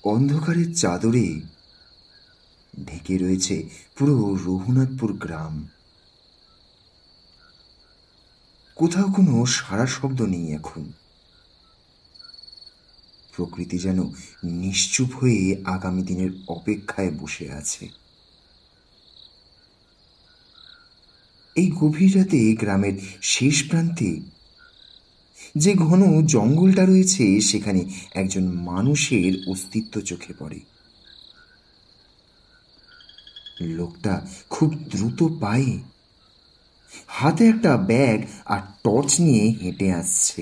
অন্ধকারের চাদরে ঢেকে রয়েছে পুরো রঘুনাথপুর গ্রাম। কোথাও কোনো সাড়া শব্দ নেই এখন। প্রকৃতি যেন নিশ্চুপ হয়ে আগামী দিনের অপেক্ষায় বসে আছে। এই গভীর রাতে গ্রামের শেষ প্রান্তে যে ঘন জঙ্গলটা রয়েছে সেখানে একজন মানুষের অস্তিত্ব চোখে পড়ে। লোকটা খুব দ্রুত পায়ে, হাতে একটা ব্যাগ আর টর্চ নিয়ে হেঁটে আসছে।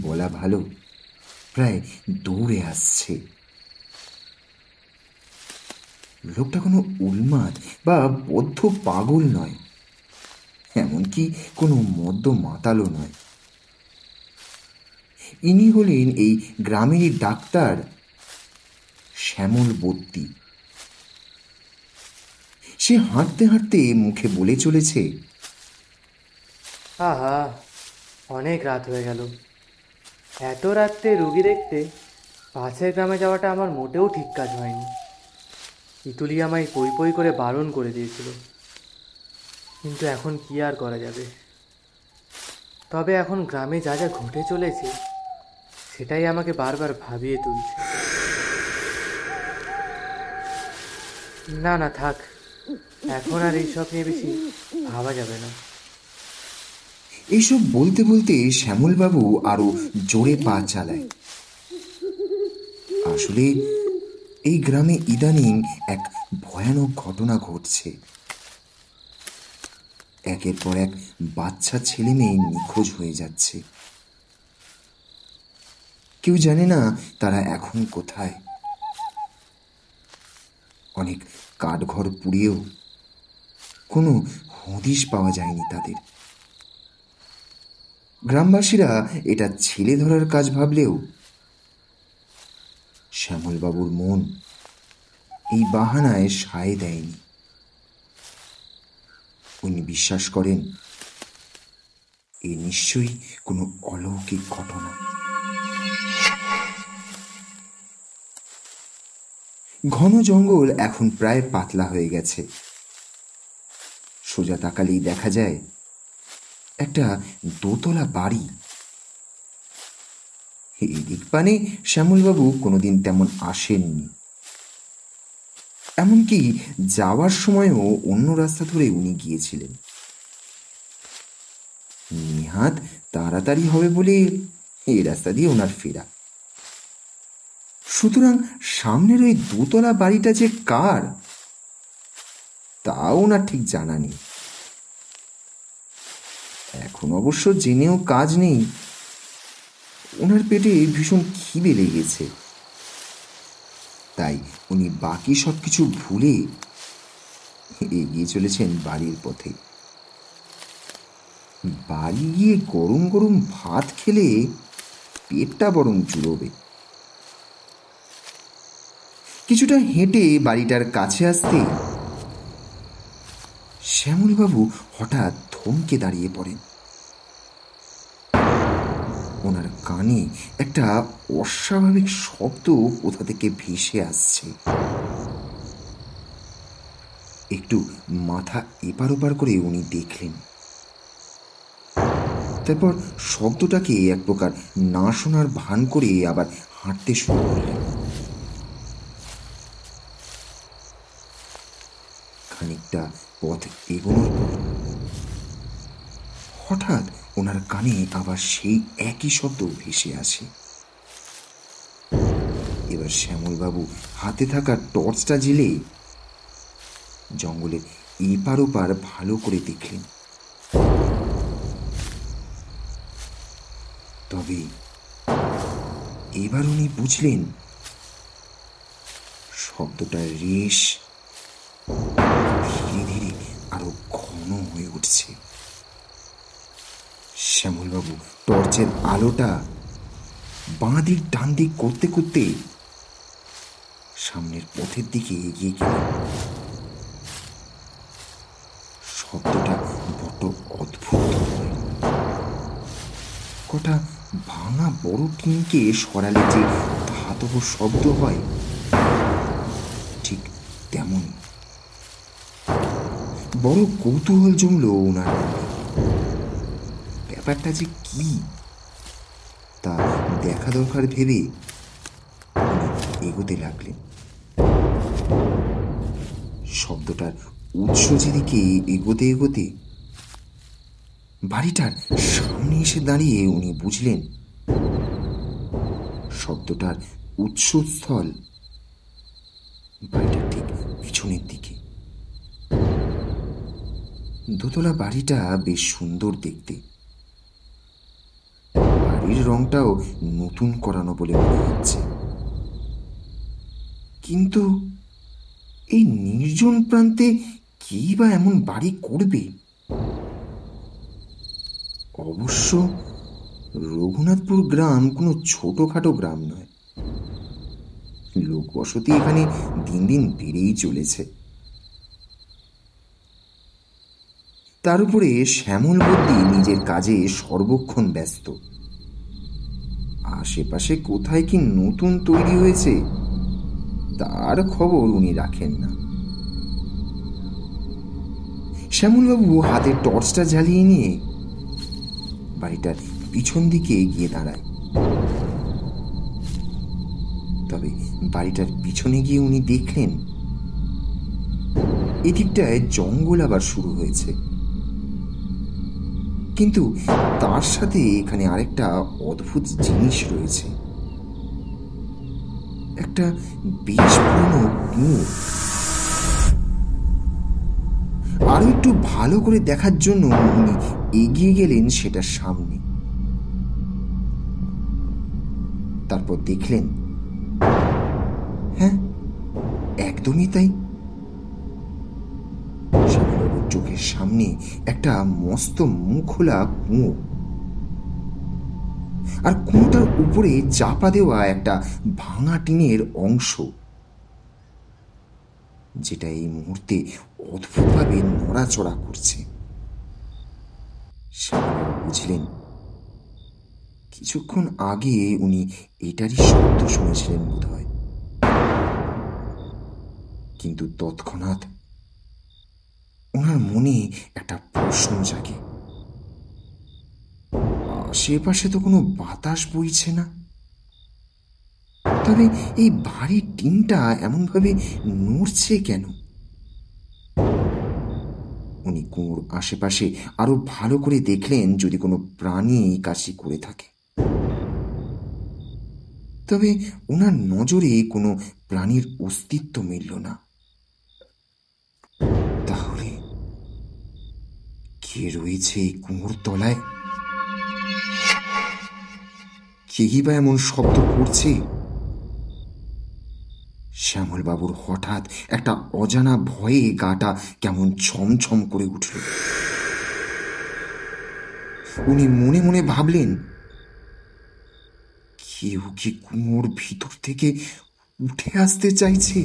বলা ভালো, প্রায় দৌড়ে আসছে। লোকটা কোনো উন্মাদ বা বদ্ধ পাগল নয়, এমনকি কোনো মদ্য মাতালও নয়। ইনি হলেন এই গ্রামেরই ডাক্তার শ্যামল বদ্যি। সে হাঁটতে হাঁটতে মুখে বলে চলেছে, আহা, অনেক রাত হয়ে গেল। এত রাত্রে রুগী দেখতে পাশের গ্রামে যাওয়াটা আমার মোটেও ঠিক কাজ হয়নি। ইতুলি আমায় পই পই করে বারণ করে দিয়েছিল, কিন্তু এখন কি আর করা যাবে। তবে এখন গ্রামে যা যা ঘটে চলেছে সেটাই আমাকে বারবার ভাবিয়ে তুলছে। না না, থাক, এখন আর এইসব নিয়ে বেশি ভাবা যাবে না। এইসব বলতে বলতে শ্যামলবাবু আরো জোরে পা চালায়। আসলে এই গ্রামে ইদানিং এক ভয়ানক ঘটনা ঘটছে। একের পর এক বাচ্চা ছেলে মেয়ে নিখোঁজ হয়ে যাচ্ছে। কেউ জানে না তারা এখন কোথায়। অনেক কাঠঘর পুড়িয়েও কোনো হদিশ পাওয়া যায়নি তাদের। গ্রামবাসীরা এটা ছেলে ধরার কাজ ভাবলেও শ্যামলবাবুর মন এই বাহানায় সায় দেয়নি। উনি বিশ্বাস করেন এ নিশ্চয়ই কোনো অলৌকিক ঘটনা। ঘন জঙ্গল এখন প্রায় পাতলা হয়ে গেছে। সোজা তাকালেই দেখা যায় একটা দোতলা বাড়ি। এই দিক পানে শ্যামলবাবু কোনোদিন তেমন আসেননি, এমনকি যাওয়ার সময়ও অন্য রাস্তা ধরে উনি গিয়েছিলেন। নিহাত তাড়াতাড়ি হবে বলে এই রাস্তা দিয়ে ওনার ফেরা। সুতরাং সামনের ওই দোতলা বাড়িটা যে কার তাও ওনার ঠিক জানা নেই। এখন অবশ্য জেনেও কাজ নেই। ওনার পেটে ভীষণ খিদে লেগেছে, তাই উনি বাকি সবকিছু ভুলে এগিয়ে চলেছেন বাড়ির পথে। বাড়ি গিয়ে গরম গরম ভাত খেলে পেটটা বরং জুড়োবে। কিছুটা হেঁটে বাড়িটার কাছে আসতে শ্যামলবাবু হঠাৎ থমকে দাঁড়িয়ে পড়েন। ওনার কানে একটা অস্বাভাবিক শব্দ কোথা থেকে ভেসে আসছে। একটু মাথা এপার ওপার করে উনি দেখলেন। তারপর শব্দটাকে এক প্রকার না শোনার ভান করে আবার হাঁটতে শুরু করলেন। খানিকটা পথ এগোনোর পর হঠাৎ ওনার কানে আবার সেই একই শব্দ ভেসে আসে। এবার শ্যামলবাবু হাতে থাকা টর্চটা জ্বেলে জঙ্গলের এপার ওপার ভালো করে দেখলেন। তবে এবার উনি বুঝলেন শব্দটার রেশ ধীরে ধীরে আরো ঘন হয়ে উঠছে। শ্যামলবাবু টর্চের আলোটা বাঁ দিক ডান দিক করতে করতে সামনের পথের দিকে এগিয়ে গেলেন। শব্দটা বড্ড অদ্ভুত, কটা ভাঙা বড় টিনকে সরালে যে ধাতব শব্দ হয়, ঠিক তেমন বড় কৌতূহল জমল ওনার মনে। ব্যাপারটা যে কি তা দেখা দরকার ভেবে এগোতে লাগলেন। শব্দটার উৎস যেদিকে এগোতে এগোতে বাড়িটার সামনে এসে দাঁড়িয়ে উনি বুঝলেন শব্দটার উৎসস্থল বাড়িটার ঠিক পিছনের দিকে। দোতলা বাড়িটা বেশ সুন্দর দেখতে, বাড়ির রংটাও নতুন করানো বলে মনে হচ্ছে। কিন্তু এই নির্জন প্রান্তে কি বা এমন বাড়ি করবে? অবশ্য রঘুনাথপুর গ্রাম কোনো ছোটখাটো গ্রাম নয়, লোক বসতি এখানে দিন দিন বেড়েই চলেছে। তার উপরে শ্যামল বদ্যি নিজের কাজে সর্বক্ষণ ব্যস্ত। আশেপাশে কোথায় কি নতুন তৈরি হয়েছে তার খবর উনি রাখেন না। শ্যামলবাবু হাতে টর্চটা জ্বালিয়ে নিয়ে বাড়িটার পিছন দিকে গিয়ে দাঁড়ায়। তবে বাড়িটার পিছনে গিয়ে উনি দেখলেন এদিকটায় জঙ্গল আবার শুরু হয়েছে, কিন্তু তার সাথে এখানে আরেকটা অদ্ভুত জিনিস রয়েছে। একটা বেশ পুরনো কুঁয়ো। আরো একটু ভালো করে দেখার জন্য উনি এগিয়ে গেলেন সেটার সামনে। তারপর দেখলেন, হ্যাঁ, একদমই তাই। শ্যামলবাবুর চোখের সামনে একটা মস্ত মুখোলা কুঁয়ো, আর কুঁয়োটার উপরে চাপা দেওয়া একটা ভাঙা টিনের অংশ, যেটা এই মুহূর্তে অদ্ভুতভাবে নড়াচড়া করছে। শ্যামলবাবু বুঝলেন কিছুক্ষণ আগে উনি এটারই শব্দ শুনেছিলেন বোধ হয়। কিন্তু তৎক্ষণাৎ ওনার মনে একটা প্রশ্ন জাগে। আশেপাশে তো কোনো বাতাস বইছে না, তবে এই বাড়ির টিনটা এমনভাবে নড়ছে কেন? উনি কুয়োর আশেপাশে আরো ভালো করে দেখলেন যদি কোনো প্রাণী কাশি করে থাকে। তবে ওনার নজরে কোনো প্রাণীর অস্তিত্ব মিলল না। তাহলে কে রয়েছে এই কুয়োর তলায়? কেই বা এমন শব্দ করছে? শ্যামলবাবুর হঠাৎ একটা অজানা ভয়ে গাটা কেমন ছমছম করে উঠল। উনি মনে মনে ভাবলেন, কেউ কি কুয়োর ভিতর থেকে উঠে আসতে চাইছে?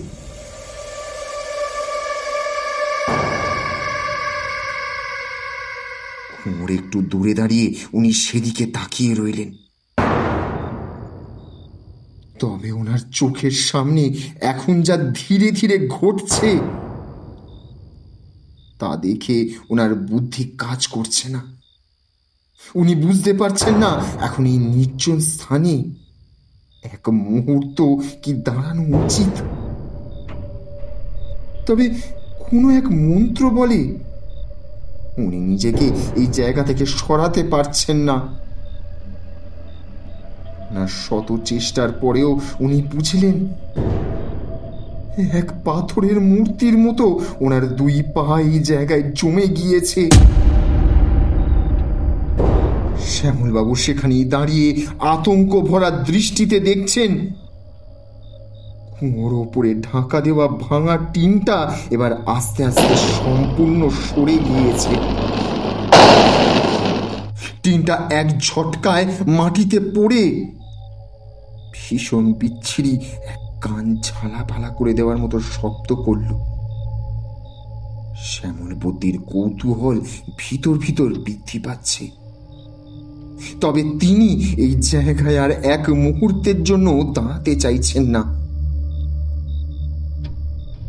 কুয়োর একটু দূরে দাঁড়িয়ে উনি সেদিকে তাকিয়ে রইলেন। তবে ওনার চোখের সামনে এখন যা ধীরে ধীরে ঘটছে তা দেখে ওনার বুদ্ধি কাজ করছে না। উনি বুঝতে পারছেন না এখন এই নির্জন স্থানে এক মুহূর্ত কি দাঁড়ানো উচিত। তবে কোনো এক মন্ত্র বলে উনি নিজেকে এই জায়গা থেকে সরাতে পারছেন না। না, শত চেষ্টার পরেও উনি বুঝলেন এক পাথরের মূর্তির মতো ওনার দুই পা এই জায়গায় জমে গিয়েছে। শ্যামলবাবু সেখানেই দাঁড়িয়ে আতঙ্ক ভরা দৃষ্টিতে দেখছেন কুয়োর ওপরে ঢাকা দেওয়া ভাঙা টিনটা এবার আস্তে আস্তে সম্পূর্ণ সরে গিয়েছে। টিনটা এক ঝটকায় মাটিতে পড়ে ভীষণ বিচ্ছিরি এক কান ঝালাপালা করে দেওয়ার মতো শব্দ করল। শ্যামল বদ্যির কৌতূহল ভিতর ভিতর বৃদ্ধি পাচ্ছে। তবে তিনি এই জায়গায় আর এক মুহূর্তের জন্য দাঁড়াতে চাইছেন না।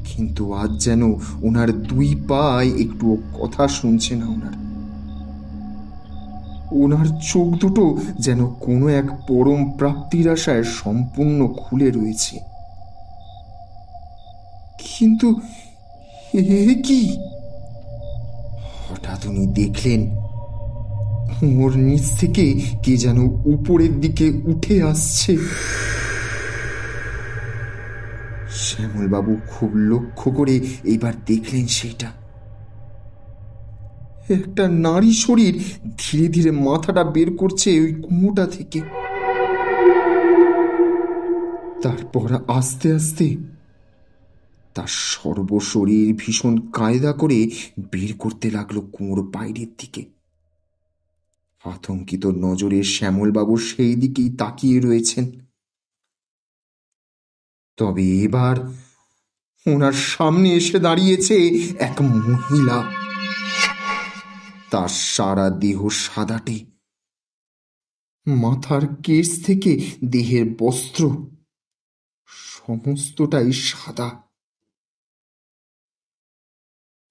কিন্তু আজ যেন ওনার দুই পায়ে একটুও কথা শুনছে না। ওনার চোখ দুটো যেন কোনো এক পরম প্রাপ্তির আশায় সম্পূর্ণ খুলে রয়েছে। কিন্তু এ কি? হঠাৎ উনি দেখলেন ওর নিচ থেকে কে যেন উপরের দিকে উঠে আসছে। শ্যামলবাবু খুব লক্ষ্য করে এবার দেখলেন সেটা একটা নারী শরীর ধীরে ধীরে মাথাটা বের করছে ওই কুয়োটা থেকে। তারপর আস্তে আস্তে তার সর্বশরীর ভীষণ কায়দা করে বের করতে লাগলো কুয়োর বাইরের দিকে। আতঙ্কিত নজরে শ্যামলবাবু সেই দিকেই তাকিয়ে রয়েছেন। তবে এবার ওনার সামনে এসে দাঁড়িয়েছে এক মহিলা। তার সারা দেহ সাদাটে, মাথার কেশ থেকে দেহের বস্ত্র সমস্তটাই সাদা।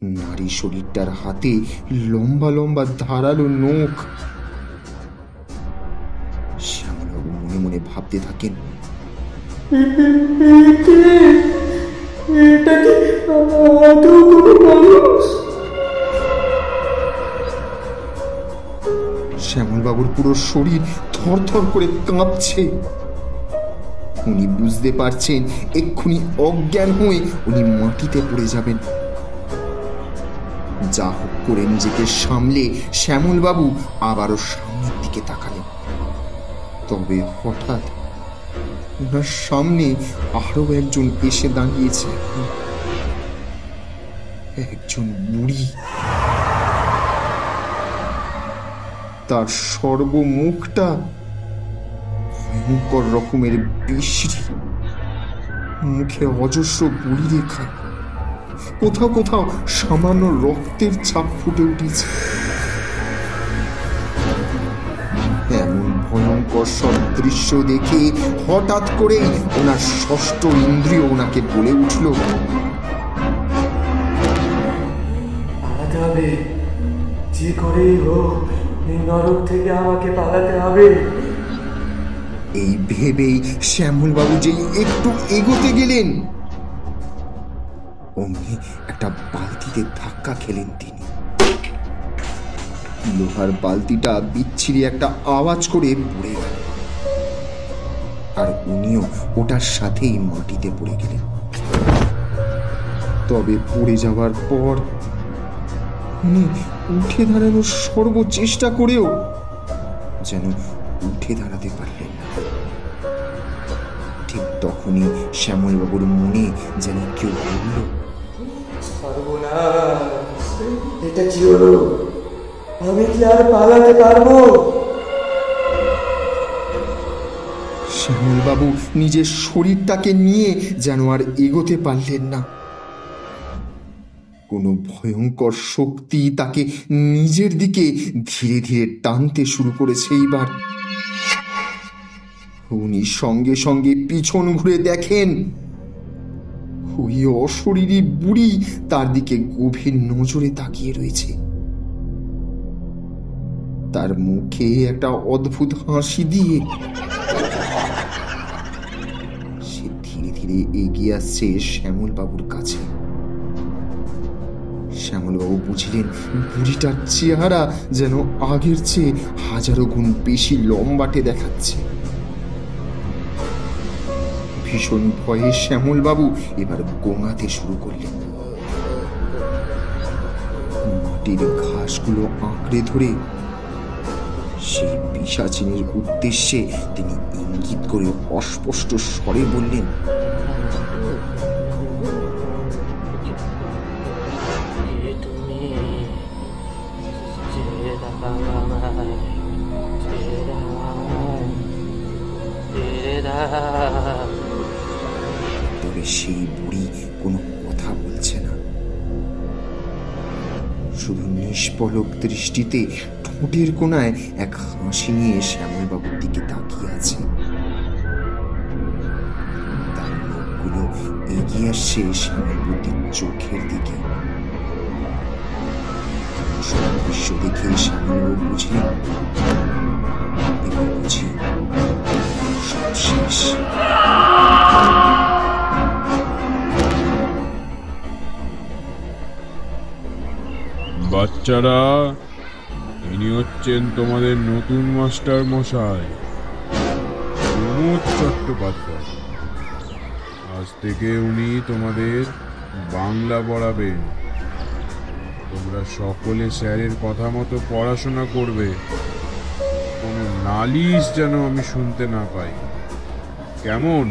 নারী শরীরটার হাতে লম্বা লম্বা ধারালো নখ। শ্যামলবাবু মনে মনে ভাবতে থাকেন, শ্যামলবাবুর পুরো শরীর থরথর করে কাঁপছে। উনি বুঝতে পারছেন এক্ষুনি অজ্ঞান হয়ে উনি মাটিতে পড়ে যাবেন। যা হোক করে নিজেকে সামলে শ্যামলবাবু আবারও সামনের দিকে তাকালেন। তবে হঠাৎ ওনার সামনে আরো একজন এসে দাঁড়িয়েছে, একজন বুড়ি। তার সর্বমুখটা ভয়ঙ্কর রকমের বিশ্রী, মুখে অজস্র বুড়ি রেখা, কোথাও কোথাও সামান্য রক্তের ছাপ ফুটে উঠেছে। এমন ভয়ঙ্কর সব দৃশ্য দেখে হঠাৎ করে ওনার ষষ্ঠ ইন্দ্রিয় ওনাকে বলে উঠল, পালাতে হবে, যে করেই হোক এই নরক থেকে আমাকে পালাতে হবে। এই ভেবেই শ্যামলবাবু যেই একটু এগোতে গেলেন, অমনি একটা বালতিতে ধাক্কা খেলেন তিনি। লোহার বালতিটা বিচ্ছিরি একটা আওয়াজ করে পড়ে গেল, আর উনিও ওটার সাথেই মাটিতে পড়ে গেলেন। তবে পড়ে যাওয়ার পর উনি উঠে দাঁড়ানোর সর্বচেষ্টা করেও যেন উঠে দাঁড়াতে পারলেন না। ঠিক তখনই শ্যামলবাবুর মনে যেন কেউ বলল, সর্বনাশ, এটা কি হলো? আমি কি আর পালাতে পারবো? শ্যামলবাবু নিজের শরীরটাকে নিয়ে যেন আর এগোতে পারলেন না। কোনো ভয়ঙ্কর শক্তি তাকে নিজের দিকে ধীরে ধীরে টানতে শুরু করেছে। এইবার উনি সঙ্গে সঙ্গে পিছন ঘুরে দেখেন ওই অশরীরী বুড়ি তার দিকে গভীর নজরে তাকিয়ে রয়েছে। তার মুখে একটা অদ্ভুত হাসি দিয়ে সে ধীরে ধীরে এগিয়ে আসছে শ্যামলবাবুর কাছে। শ্যামলবাবু বুঝলেন বুড়িটার চেহারা যেন আগের চেয়ে হাজারো গুণ বেশি লম্বাটে দেখাচ্ছে। ভীষণ ভয়ে শ্যামলবাবু এবার গোঙাতে শুরু করলেন। মাটির ঘাসগুলো আঁকড়ে ধরে সেই পিশাচিনীর উদ্দেশ্যে তিনি ইঙ্গিত করে অস্পষ্ট স্বরে বললেন, তবে সেই বুড়ি কোনো কথা বলছে না, শুধু নিষ্পলক দৃষ্টিতে ঠোঁটের কোণায় এক হাসি নিয়ে শ্যামলবাবুর দিকে তাকিয়ে আছে। তার লোকগুলো এগিয়ে আসছে শ্যামলবতীর চোখের দিকে। সব দৃশ্য দেখে শ্যামলবাবু বুঝলেন এবার বুঝি সব শেষ। বাচ্চারা, ইনি হচ্ছেন তোমাদের নতুন মাস্টার মশাই প্রমোদ চট্টোপাধ্যায়। আজ থেকে উনি তোমাদের বাংলা পড়াবেন। তোমরা সকলে স্যারের কথা মতো পড়াশোনা করবে। কোনো নালিশ যেন আমি শুনতে না পাই, কেমন?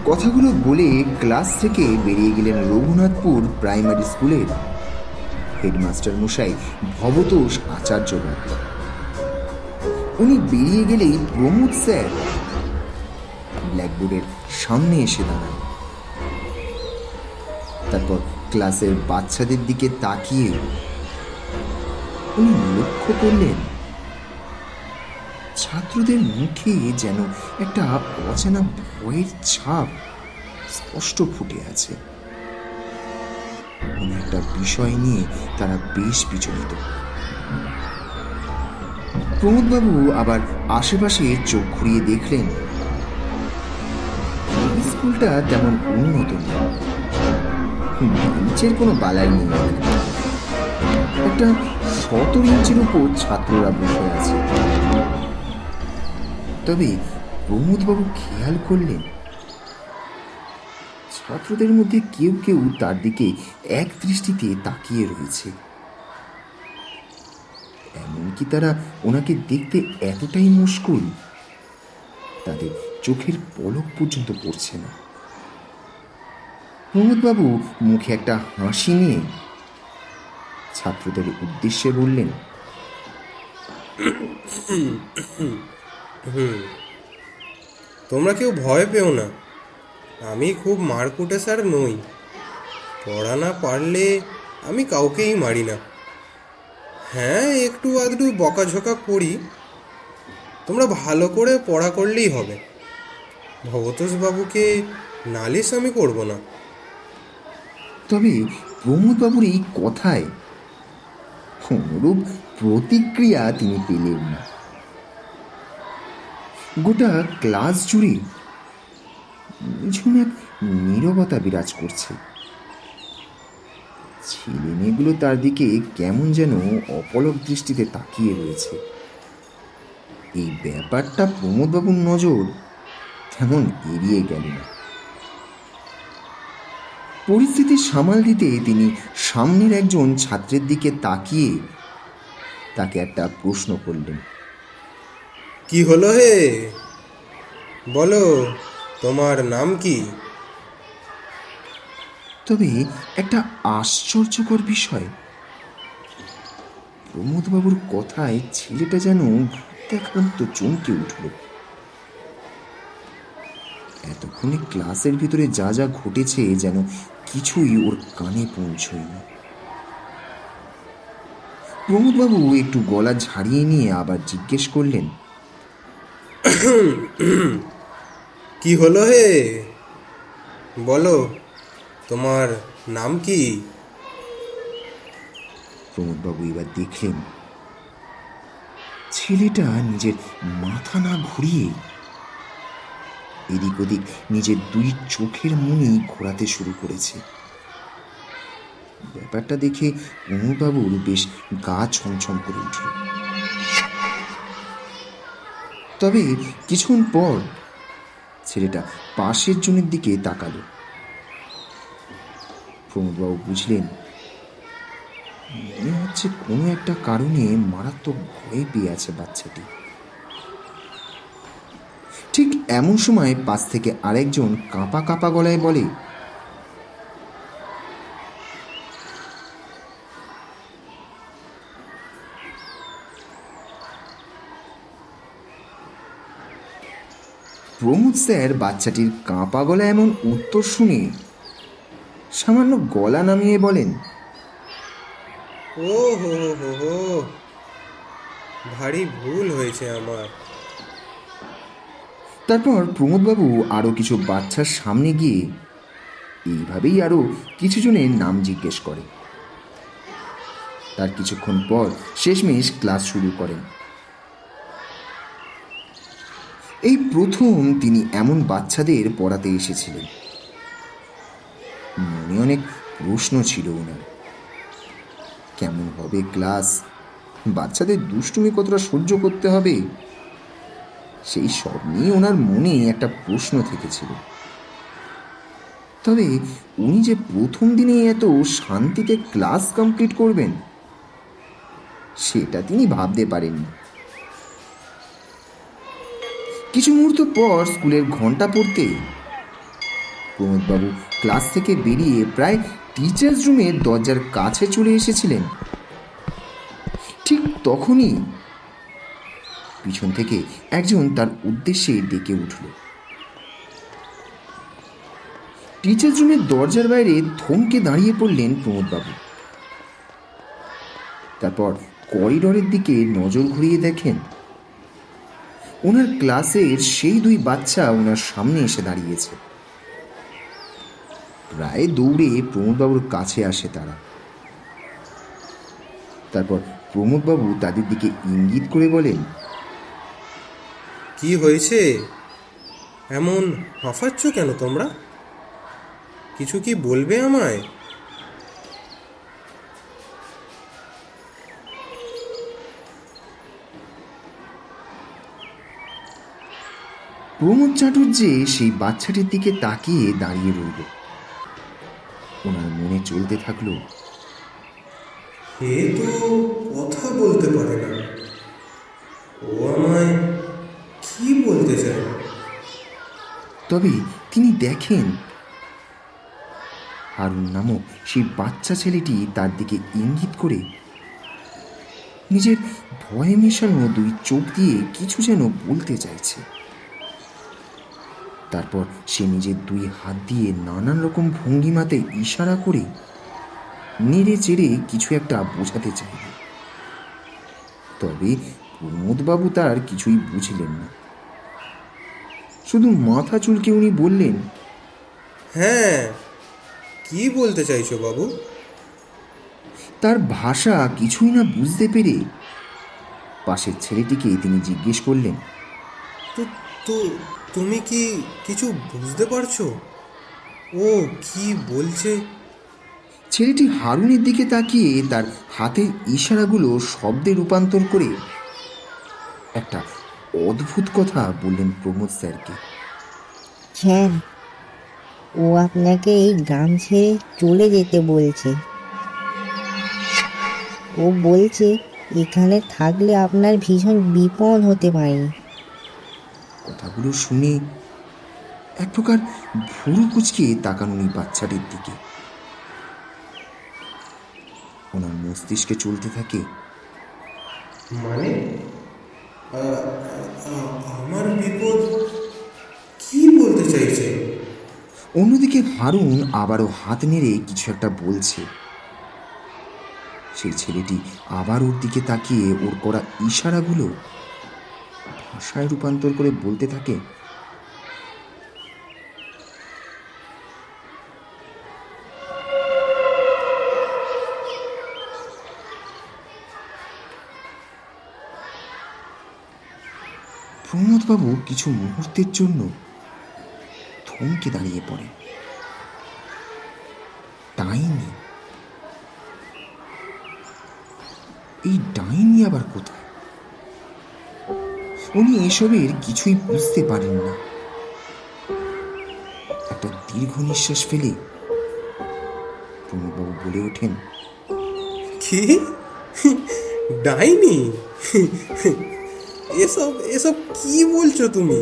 কথাগুলো বলে ক্লাস থেকে বেরিয়ে গেলেন রঘুনাথপুর প্রাইমারি স্কুলের হেডমাস্টার মশাই ভবতোষ আচার্যগণ। উনি বেরিয়ে গেলেই প্রমোদ স্যার ব্ল্যাকবোর্ডের সামনে এসে দাঁড়ান। তারপর ক্লাসের বাচ্চাদের দিকে তাকিয়ে উনি লক্ষ্য করলেন ছাত্রদের মুখে যেন একটা অজানা ভয়ের ছাপ স্পষ্ট ফুটে আছে। কোনো একটা বিষয় নিয়ে তারা বেশ বিচলিত। প্রমোদবাবু আবার আশেপাশে চোখ ঘুরিয়ে দেখলেন স্কুলটা তেমন উন্নত নয়, বেঞ্চের কোনো বালাই নেই। একটা 17 ইঞ্চির উপর ছাত্ররা বসে আছে। তবে প্রমোদবাবু খেয়াল করলেন ছাত্রদের মধ্যে কেউ কেউ তার দিকে এক দৃষ্টিতে তাকিয়ে রয়েছে। এমনকি তারা ওনাকে দেখতে এতটাই মুশকুল তাদের চোখের পলক পর্যন্ত পড়ছে না। প্রমোদবাবু মুখে একটা হাসি নিয়ে ছাত্রদের উদ্দেশ্যে বললেন, তোমরা কেউ ভয় পেও না। আমি খুব মারকুটে স্যার নই। পড়া না পারলে আমি কাউকেই মারি না। হ্যাঁ, একটু আধটু বকাঝকা করি। তোমরা ভালো করে পড়া করলেই হবে। ভবতোষবাবুকে নালিশ আমি করব না। তবে প্রমোদবাবুর এই কথায় অনুরূপ প্রতিক্রিয়া তিনি পেলেন না। গোটা ক্লাস জুড়ে এক নীরবতা বিরাজ করছে। ছেলে মেয়েগুলো তার দিকে কেমন যেন অপলক দৃষ্টিতে তাকিয়ে রয়েছে। এই ব্যাপারটা প্রমোদবাবুর নজর তেমন এড়িয়ে গেল না। পরিস্থিতি সামাল দিতে তিনি সামনের একজন ছাত্রের দিকে তাকিয়ে তাকে একটা প্রশ্ন করলেন। কি হলো হে? বলো, তোমার নাম কি? তবে একটা আশ্চর্যকর বিষয়, প্রমোদবাবুর কথায় ছেলেটা যেন ভূতাক্রান্ত চমকে উঠল। এতক্ষণে ক্লাসের ভিতরে যা যা ঘটেছে যেন কিছুই ওর কানে পৌঁছয়নি। প্রমোদবাবু একটু গলা ঝাড়িয়ে নিয়ে আবার জিজ্ঞেস করলেন, কি হলো হে? বলো, তোমার নাম কি? প্রমোদবাবু এবার দেখলেন ছেলেটা নিজের মাথা না ঘুরিয়ে এদিক ওদিক নিজের দুই চোখের মনি ঘোরাতে শুরু করেছে। ব্যাপারটা দেখে প্রমোদবাবুর বেশ গা ছমছম করে উঠল। তবে কিছুক্ষণ পর ছেলেটা পাশের জনের দিকে তাকালো। প্রমোদবাবু বুঝলেন মনে হচ্ছে কোনো একটা কারণে মারাত্মক ভয় পেয়ে আছে বাচ্চাটি। ঠিক এমন সময় পাশ থেকে আরেকজন কাঁপা কাঁপা গলায় বলে, প্রমোদ স্যার বাচ্চাটির কাঁপা গলা এমন উত্তর শুনে সামান্য গলা নামিয়ে বলেন, ও হো হো হো হো, ভারী ভুল হয়েছে আমার। তারপর প্রমোদবাবু আরও কিছু বাচ্চার সামনে গিয়ে এইভাবেই আরও কিছু জনের নাম জিজ্ঞেস করে। তার কিছুক্ষণ পর শেষমেশ ক্লাস শুরু করেন। এই প্রথম তিনি এমন বাচ্চাদের পড়াতে এসেছিলেন। মনে অনেক প্রশ্ন ছিল ওনার। কেমন হবে ক্লাস, বাচ্চাদের দুষ্টুমি কতটা সহ্য করতে হবে, সেই সব নিয়ে ওনার মনে একটা প্রশ্ন থেকেছিল। তবে উনি যে প্রথম দিনে এত শান্তিতে ক্লাস কমপ্লিট করবেন সেটা তিনি ভাবতে পারেননি। কিছু মুহূর্ত পর স্কুলের ঘন্টা পড়তে প্রমোদবাবু ক্লাস থেকে বেরিয়ে প্রায় টিচার্স রুমের দরজার কাছে চলে এসেছিলেন। ঠিক তখনই পিছন থেকে একজন তার উদ্দেশ্যে ডেকে উঠল। টিচার্স রুমের দরজার বাইরে থমকে দাঁড়িয়ে পড়লেন প্রমোদবাবু। তারপর করিডোরের দিকে নজর ঘুরিয়ে দেখেন ওনার ক্লাসের সেই দুই বাচ্চা ওনার সামনে এসে দাঁড়িয়েছে। প্রায় দৌড়ে প্রমোদবাবুর কাছে আসে তারা। তারপর প্রমোদবাবু তাদের দিকে ইঙ্গিত করে বলেন, কি হয়েছে, এমন হাঁফাচ্ছ কেন তোমরা? কিছু কি বলবে আমায়? প্রমোদ চাটুর্যে সেই বাচ্চাটির দিকে তাকিয়ে দাঁড়িয়ে রইল। ওনার মনে চলতে থাকলো, এ তো কথা বলতে পারে না, ও আমায় কি বলতে চায়? তবে তিনি দেখেন হারুন নামক সেই বাচ্চা ছেলেটি তার দিকে ইঙ্গিত করে নিজের ভয়ে মেশানো দুই চোখ দিয়ে কিছু যেন বলতে চাইছে। তারপর সে নিজের দুই হাত দিয়ে নানান রকম ভঙ্গিমাতে ইশারা করে নেড়ে চেড়ে কিছু একটা বোঝাতে চাইল। তবে প্রমোদবাবু তার কিছুই বুঝলেন না। শুধু মাথা চুলকে উনি বললেন, হ্যাঁ, কি বলতে চাইছো বাবু? তার ভাষা কিছুই না বুঝতে পেরে পাশের ছেলেটিকে তিনি জিজ্ঞেস করলেন, তো তো তুমি কি কিছু বুঝতে পারছো ও কি বলছে? ছেলেটি হারুনের দিকে তাকিয়ে তার হাতের ইশারাগুলো শব্দে রূপান্তর করে একটা অদ্ভুত কথা বললেন প্রমোদ স্যারকে। স্যার, ও আপনাকে এই গ্রাম ছেড়ে চলে যেতে বলছে। ও বলছে এখানে থাকলে আপনার ভীষণ বিপদ হতে পারে। কথাগুলো শুনে এক প্রকার ভুরু কুচকে তাকান উনি বাচ্চাটির দিকে। ওনার মস্তিষ্কে চলতে থাকে, মানে আমার বিপদ কি বলতে চাইছে? অন্যদিকে হারুন আবারও হাত নেড়ে কিছু একটা বলছে। সেই ছেলেটি আবার ওর দিকে তাকিয়ে ওর করা ইশারাগুলো ভাষায় রূপান্তর করে বলতে থাকে, প্রমোদবাবু কিছু মুহূর্তের জন্য থমকে দাঁড়িয়ে পড়ে। ডাইনি, এই ডাইনি আবার কোথায়? উনি এসবের কিছুই বুঝতে পারেন না। একটা দীর্ঘ নিঃশ্বাস ফেলে প্রমোদবাবু বলে ওঠেন, কি ডাইনি? এসব এসব কি বলছো তুমি?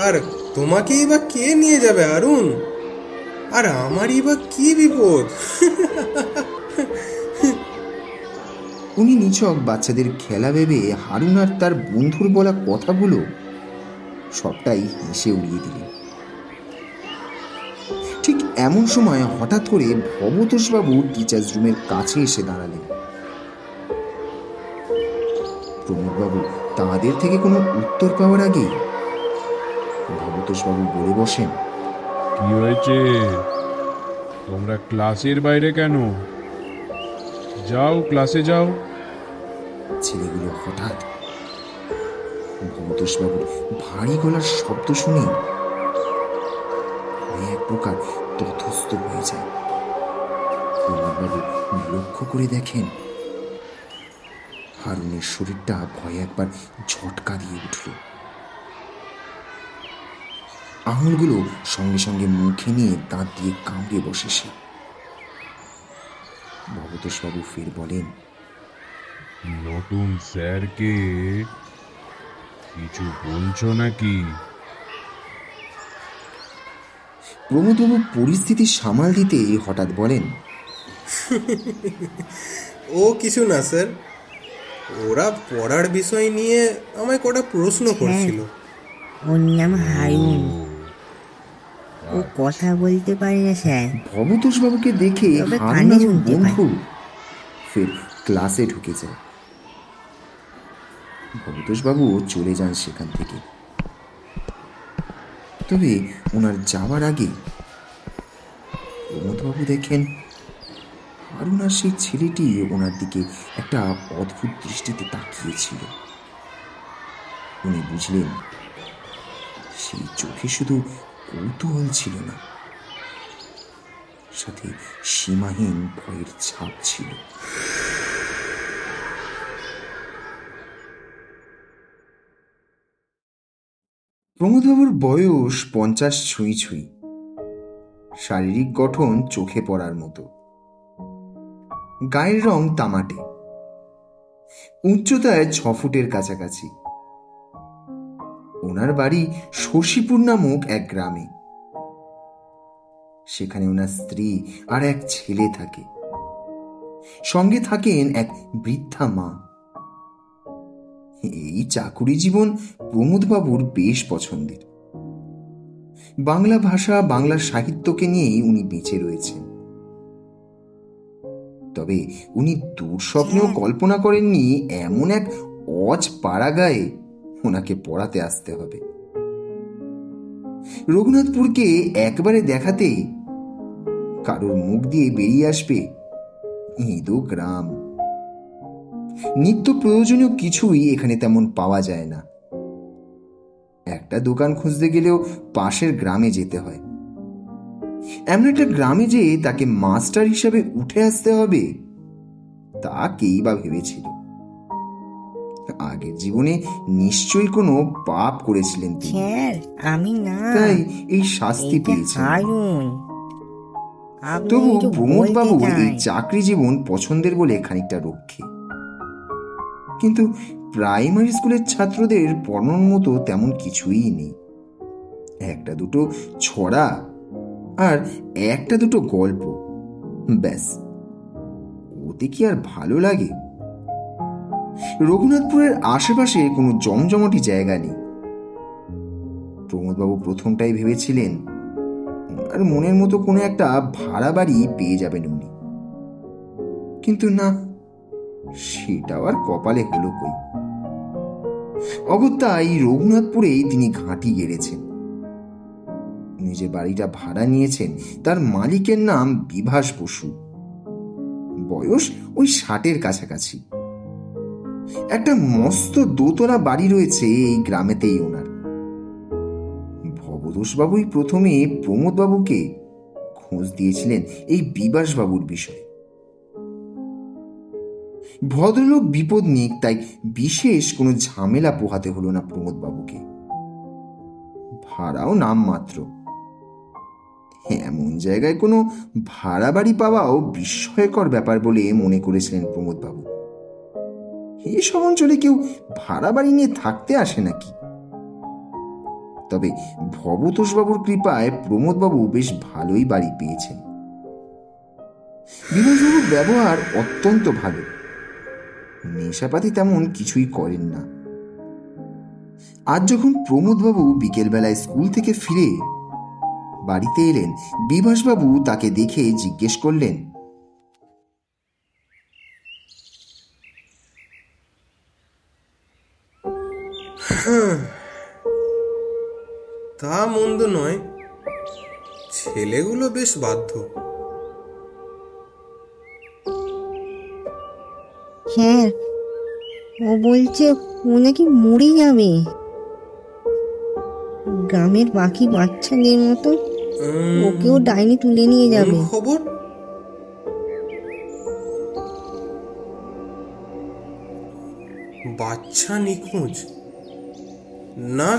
আর তোমাকেই বা কে নিয়ে যাবে অরুণ? আর আমারই বা কি বিপদ? উনি নিছক বাচ্চাদের খেলা ভেবে হারুন আর তার বন্ধুর বলা কথাগুলো সবটাই হেসে উড়িয়ে দিলেন। ঠিক এমন সময় হঠাৎ করে ভবতোষবাবু টিচার্স রুমের কাছে এসে দাঁড়ালেন। প্রমোদবাবু তাদের থেকে কোনো উত্তর পাওয়ার আগে ভবতোষবাবু বলে বসেন, কি হয়েছে? তোমরা ক্লাসের বাইরে কেন? যাও, ক্লাসে যাও। ছেলেগুলো হঠাৎ ভবতোষবাবুর ভারী গলার শব্দ শুনে এক প্রকার তথস্থ হয়ে যায়। প্রমোদবাবু লক্ষ্য করে দেখেন হারুনের শরীরটা ভয়ে একবার ঝটকা দিয়ে উঠল। আঙুলগুলো সঙ্গে সঙ্গে মুখে নিয়ে দাঁত দিয়ে কামড়ে বসে সে। ভবতোষবাবু ফের বলেন, নতুন স্যারকে কিছু বলছো নাকি? প্রমোদবাবু পরিস্থিতি সামাল দিতে হঠাৎ বলেন, ও কিছু না স্যার, ওরা পড়ার বিষয় নিয়ে আমায় কটা প্রশ্ন করছিল। ওর নাম হারুন, ও কথা বলতে পারে না স্যার। ভবতোষবাবুকে দেখে তবে হারুন কানে আর শুনতে পায়। বন্ধু ফের ক্লাসে ঢুকে যায়। ভবতোষবাবু চলে যান সেখান থেকে। তবে ওনার যাওয়ার আগে প্রমোদবাবু দেখেন হারুন আর সেই ছেলেটি ওনার দিকে একটা অদ্ভুত দৃষ্টিতে তাকিয়েছিল। উনি বুঝলেন সেই চোখে শুধু কৌতূহল ছিল না, সাথে সীমাহীন ভয়ের ছাপ ছিল। প্রমোদবাবুর বয়স 50 ছুঁই ছুঁই, শারীরিক গঠন চোখে পড়ার মতো, গায়ের রং তামাটে, উচ্চতায় 6 ফুটের কাছাকাছি। ওনার বাড়ি শশীপুর নামক এক গ্রামে। সেখানে ওনার স্ত্রী আর এক ছেলে থাকে, সঙ্গে থাকেন এক বৃদ্ধা মা। এই চাকুরি জীবন প্রমোদবাবুর বেশ পছন্দের। বাংলা ভাষা, বাংলা সাহিত্যকে নিয়েই উনি বেঁচে রয়েছেন। তবে উনি দুঃস্বপ্নেও কল্পনা করেননি এমন এক অজ পাড়া গায়ে ওনাকে পড়াতে আসতে হবে। রঘুনাথপুরকে একবারে দেখাতেই কারোর মুখ দিয়ে বেরিয়ে আসবে ইঁদো গ্রাম। নিত্য প্রয়োজনীয় কিছুই এখানে তেমন পাওয়া যায় না। একটা দোকান খুঁজতে গেলেও পাশের গ্রামে যেতে হয়। এমন একটা গ্রামে যে তাকে মাস্টার হিসাবে উঠে আসতে হবে তা কেই বা ভেবেছিল। আগের জীবনে নিশ্চয়ই কোনো পাপ করেছিলেন তিনি, স্যার আমি না, তাই এই শাস্তি এটা পেয়েছেন। হারুন। আপনি তবু একটু প্রমোদবাবু বলতে এই চান? চাকরি জীবন পছন্দের বলে খানিকটা রক্ষে। কিন্তু প্রাইমারি স্কুলের ছাত্রদের পড়ানোর মতো তেমন কিছুই নেই। একটা দুটো ছড়া আর একটা দুটো গল্প, ব্যাস। ওতে কি আর ভালো লাগে? রঘুনাথপুরের আশেপাশে কোনো জমজমাটি জায়গা নেই। প্রমোদবাবু প্রথমটাই ভেবেছিলেন আর মনের মতো কোনো একটা ভাড়া বাড়ি পেয়ে যাবেন উনি, কিন্তু না, সেটাও আর কপালে হলো কই। অগত্যা এই রঘুনাথপুরেই তিনি ঘাঁটি গেড়েছেন। উনি যে বাড়িটা ভাড়া নিয়েছেন তার মালিকের নাম বিভাস বসু। বয়স ওই 60-এর কাছাকাছি। একটা মস্ত দোতলা বাড়ি রয়েছে এই গ্রামেতেই ওনার। ভবতোষবাবুই প্রথমে প্রমোদবাবুকে খোঁজ দিয়েছিলেন এই বিভাসবাবুর বিষয়ে। ভদ্রলোক বিপদনিক, তাই বিশেষ কোনো ঝামেলা পোহাতে হলো না প্রমোদবাবুকে। ভাড়াও নাম মাত্র। এমন জায়গায় কোনো ভাড়া বাড়ি পাওয়াও বিস্ময়কর ব্যাপার বলে মনে করেছিলেন প্রমোদবাবু। এসব অঞ্চলে কেউ ভাড়া বাড়ি নিয়ে থাকতে আসে নাকি? তবে ভবতোষবাবুর কৃপায় প্রমোদবাবু বেশ ভালোই বাড়ি পেয়েছেন। বিভাসবাবুর ব্যবহার অত্যন্ত ভালো। নেশাপাতি তেমন কিছুই করেন না। আজ যখন প্রমোদবাবু বিকেলবেলায় স্কুল থেকে ফিরে বাড়িতে এলেন, বিভাসবাবু তাকে দেখে জিজ্ঞেস করলেন, তা মন্দ নয়, ছেলেগুলো বেশ বাধ্য। স্যার, ও বলছে ও নাকি মরে যাবে, গ্রামের বাকি বাচ্চাদের মতো ওকেও ডাইনি তুলে নিয়ে যাবে। কোন খবর? বাচ্চা নিখোঁজ? না,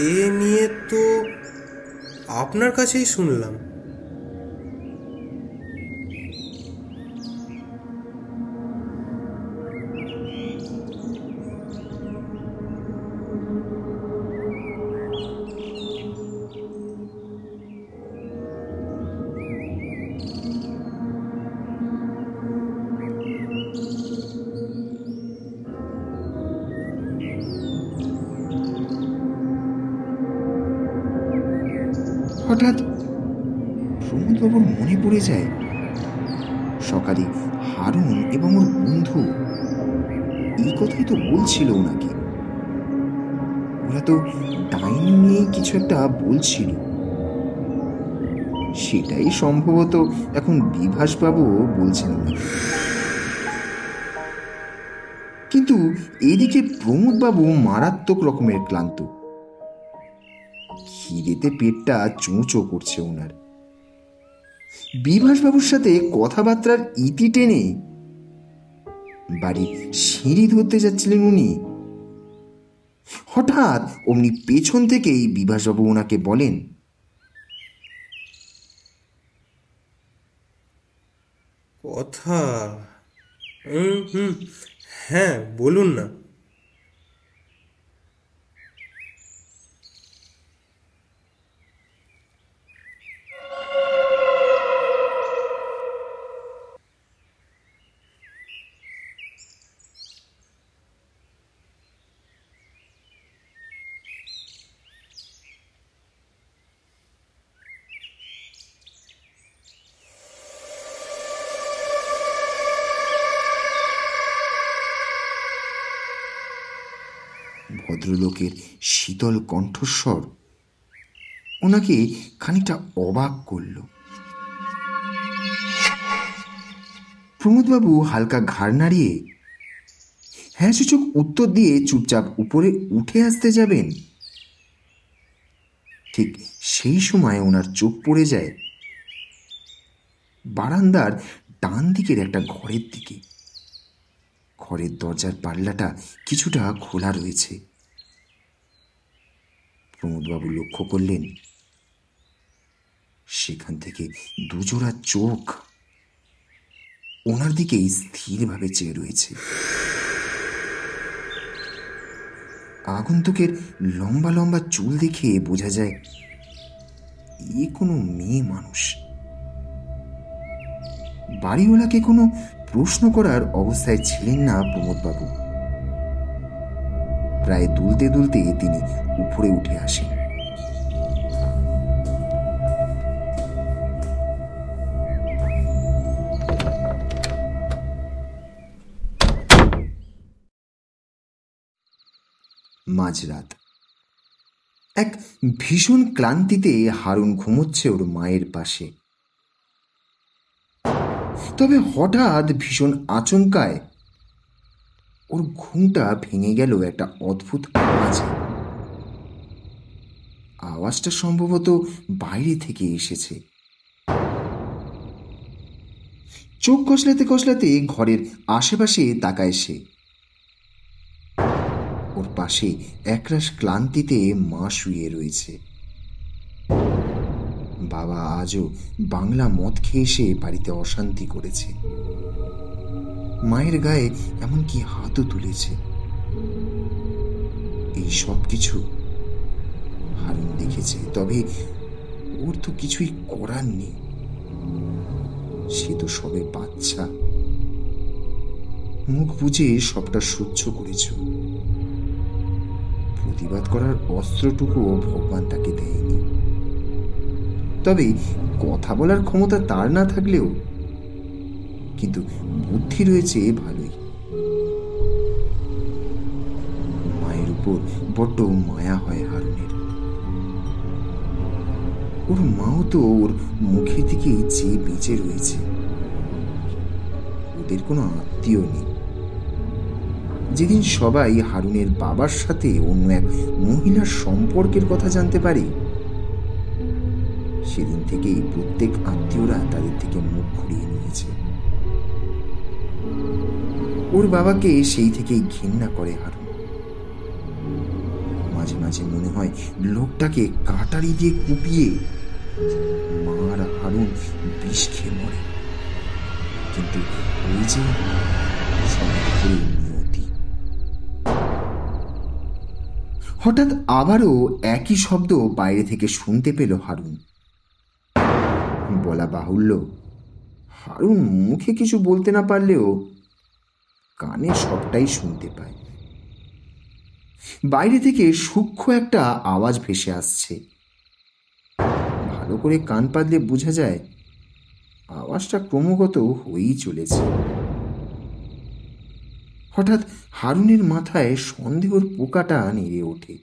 এ নিয়ে তো আপনার কাছেই শুনলাম। হঠাৎ প্রমোদবাবুর মনে পড়ে যায় সকালে হারুন এবং ওর বন্ধু এই কথাই তো বলছিল ওনাকে। ওরা তো ডাইনি নিয়ে কিছু একটা বলছিল, সেটাই সম্ভবত এখন বিভাসবাবু বলছেন ওনাকে। কিন্তু এদিকে প্রমোদবাবু মারাত্মক রকমের ক্লান্ত, খিদেতে পেটটা চোঁচো করছে ওনার। বিভাসবাবুর সাথে কথাবার্তার ইতি টেনে বাড়ির সিঁড়ি ধরতে যাচ্ছিলেন উনি। হঠাৎ অমনি পেছন থেকেই বিভাসবাবু ওনাকে বলেন, কথা? হ্যাঁ, বলুন না। ভদ্রলোকের শীতল কণ্ঠস্বর ওনাকে খানিকটা অবাক করল। প্রমোদবাবু হালকা ঘাড় নাড়িয়ে হ্যাঁ সূচক উত্তর দিয়ে চুপচাপ উপরে উঠে আসতে যাবেন, ঠিক সেই সময় ওনার চোখ পড়ে যায় বারান্দার ডান দিকের একটা ঘরের দিকে। ঘরের দরজার পাল্লাটা কিছুটা খোলা রয়েছে। প্রমোদবাবু লক্ষ্য করলেন সেখান থেকে দুজোড়া চোখ ওনার দিকেই স্থিরভাবে চেয়ে রয়েছে। আগন্তুকের লম্বা লম্বা চুল দেখে বোঝা যায় এ কোনো মেয়ে মানুষ। বাড়িওয়ালাকে কোনো প্রশ্ন করার অবস্থায় ছিলেন না প্রমোদবাবু। প্রায় দুলতে দুলতে তিনি উপরে উঠে আসেন। মাঝরাত। এক ভীষণ ক্লান্তিতে হারুন ঘুমোচ্ছে ওর মায়ের পাশে। তবে হঠাৎ ভীষণ আচমকায় ওর ঘুমটা ভেঙে গেল একটা অদ্ভুত আওয়াজে। আওয়াজটা সম্ভবত বাইরে থেকে এসেছে। চোখ কষলাতে কষলাতে ঘরের আশেপাশে তাকায় সে। ওর পাশে একরাশ ক্লান্তিতে মা শুয়ে রয়েছে। বাবা আজও বাংলা মদ খেয়ে এসে বাড়িতে অশান্তি করেছে। মায়ের গায়ে এমনকি হাতও তুলেছে। এই সব কিছু হারুন দেখেছে, তবে ওর তো কিছুই করার নেই। সে তো সবে বাচ্চা, মুখ বুজে সবটা সহ্য করেছ। প্রতিবাদ করার অস্ত্রটুকুও ভগবান তাকে দেয়নি। তবে কথা বলার ক্ষমতা তার না থাকলেও কিন্তু বুদ্ধি রয়েছে ভালোই। মায়ের উপর বড্ড মায়া হয় হারুনের। ওর মাও তো ওর মুখের দিকে চেয়ে বেঁচে রয়েছে। ওদের কোনো আত্মীয় নেই। যেদিন সবাই হারুনের বাবার সাথে অন্য এক মহিলার সম্পর্কের কথা জানতে পারে, সেদিন থেকেই প্রত্যেক আত্মীয়রা তাদের থেকে মুখ ঘুরিয়ে নিয়েছে। ওর বাবাকে সেই থেকেই ঘৃণা করে হারুন। মাঝে মাঝে মনে হয় লোকটাকে কাটারি দিয়ে কুপিয়ে মা আর হারুন বিষ খেয়ে মরে। কিন্তু ওই যে নিয়তি। হঠাৎ আবারও একই শব্দ বাইরে থেকে শুনতে পেল হারুন। বলা বাহুল্য, হারুন মুখে কিছু বলতে না পারলেও কানে সবটাই শুনতে পায়। বাইরে থেকে সূক্ষ্ম একটা আওয়াজ ভেসে আসছে। ভালো করে কান পাতলে বোঝা যায় আওয়াজটা ক্রমাগত হয়েই চলেছে। হঠাৎ হারুনের মাথায় সন্দেহের পোকাটা নেড়ে ওঠে।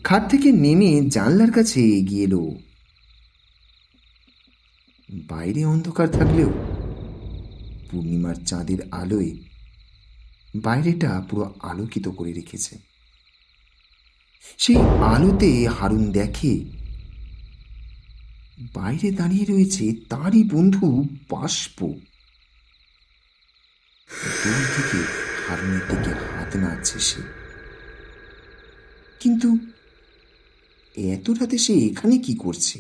খাট থেকে নেমে জানলার কাছে এগিয়ে এলো। বাইরে অন্ধকার থাকলেও পূর্ণিমার চাঁদের আলোয় বাইরেটা পুরো আলোকিত করে রেখেছে। সেই আলোতে হারুন দেখে বাইরে দাঁড়িয়ে রয়েছে তারই বন্ধু বাষ্প। দূর থেকে হারুনের দিকে হাত নাড়ছে সে। কিন্তু এত রাতে সে এখানে কি করছে?